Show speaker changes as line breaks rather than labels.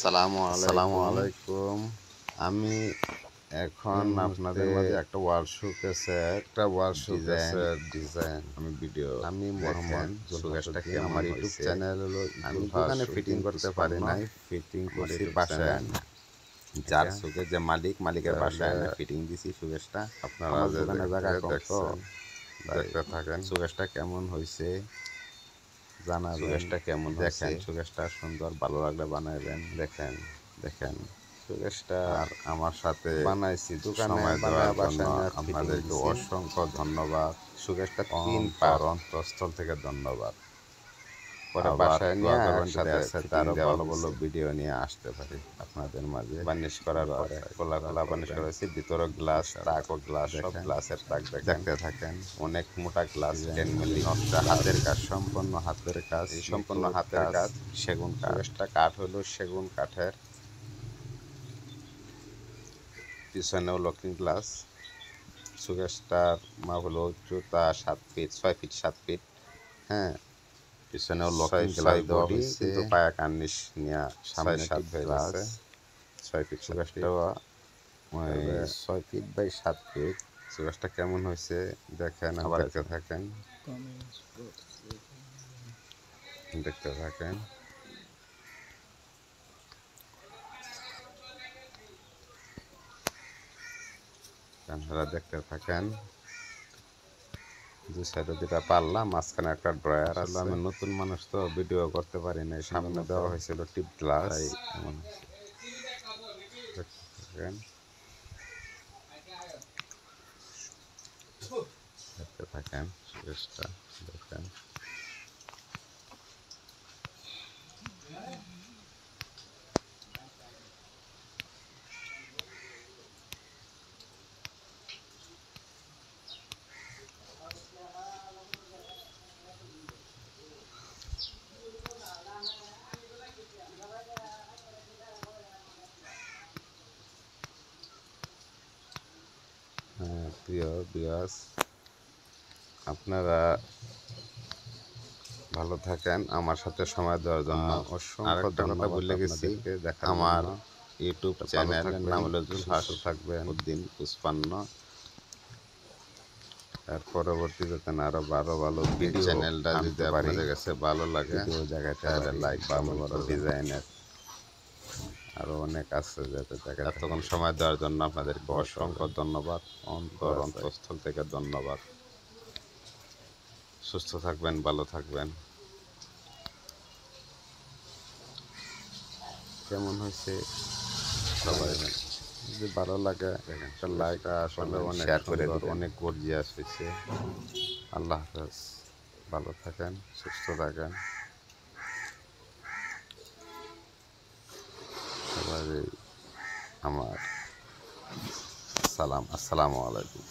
আসসালামু আলাইকুম। আমি এখন আপনাদের মাঝে একটা ওয়াল শোকেসের ডিজাইন আমি মোহাম্মদ সুগেশটাকে আমার ইউটিউব চ্যানেল হলো আমি দোকানে ফিটিং করতে পারি নাই, ফিটিং করছি বাসায় আনা। যার শোকেস যে মালিকের বাসায় আনা ফিটিং দিছি শোকেসটা। আপনারা দোকানে জায়গা কম তো দেখতে থাকেন শোকেসটা কেমন হয়েছে জানাবেন। শোকেসটা কেমন দেখেন, শোকেসটা সুন্দর, ভালো লাগলে বানাবেন। দেখেন শোকেসটা আর আমার সাথে বানাইছি দোকানে দেওয়ার জন্য আপনাদেরকে অসংখ্য ধন্যবাদ। শোকেসটা 3 পার অন্তঃস্থল থেকে ধন্যবাদ। পরে বাসায় নিয়ে একসাথে আরো ভালো ভালো ভিডিও নিয়ে আসতে পারি আপনাদের মাঝে। বার্নিশ করার পরে খোলা বার্নিশ করা হয়েছে, ভিতরে গ্লাস তাক ও গ্লাস সব গ্লাসের তাক দেখতে থাকেন। অনেক মোটা গ্লাস 10 মিলি হাতের কাজ, সম্পূর্ণ হাতের কাজ, সম্পূর্ণ হাতের কাজ। সেগুন কাঠটা কাঠ হলো সেগুন কাঠের। পিছনেও লকিং গ্লাস। শোকেসটার মাপ হলো উচ্চতা 7 ফিট 6 ফিট 7 ফিট। হ্যাঁ, পিছনেও লকিং গ্লাস দেওয়া হয়েছে, কিন্তু পায়া কার্নিশ নিয়ে সামনে 7 হয়ে গেছে। 6 ফিট শোকেসটাও 6 ফিট বাই 7 ফিট। শোকেসটা কেমন হয়েছে দেখেন, আবার দেখতে থাকেন। আপনারা দেখতে থাকেন। দু সাইডে দুটা পাল্লা, মাঝখানে একটা ড্রয়ার আছে। আমি নতুন মানুষ তো ভিডিও করতে পারি না, সামনে দেওয়া হয়েছিল টিপ গ্লাস। দেখতে থাকেন শোকেসটা দেখেন। প্রিয় ভিউয়ার্স, আপনারা ভালো থাকেন, আমার সাথে সময় দেওয়ার জন্য অসংখ্য ধন্যবাদ। ভুলে গেছি, আমার ইউটিউব চ্যানেলের নাম হলো জুলহাস থাকবেন উদ্দিন 55। আর পরবর্তী যাতে আরো ভালো ভালো ভিডিও, চ্যানেলটা যদি আপনাদের কাছে ভালো লাগে ভিডিও জায়গাতে লাইক, ভালো ভালো ডিজাইনের আরো অনেক আছে যাতে দেখেন। এতক্ষণ সময় দেওয়ার জন্য আপনাদেরকে অসংখ্য ধন্যবাদ, অন্তঃস্থল থেকে ধন্যবাদ। সুস্থ থাকবেন, ভালো থাকবেন। কেমন হয়েছে সবাই যদি ভালো লাগে একটা লাইক, আসলে অনেক শেয়ার করে দেবেন। অনেক গর্জিয়াস হয়েছে। আল্লাহ হাফেজ, ভালো থাকেন, সুস্থ থাকেন সবাই। আমার আসসালামু আলাইকুম।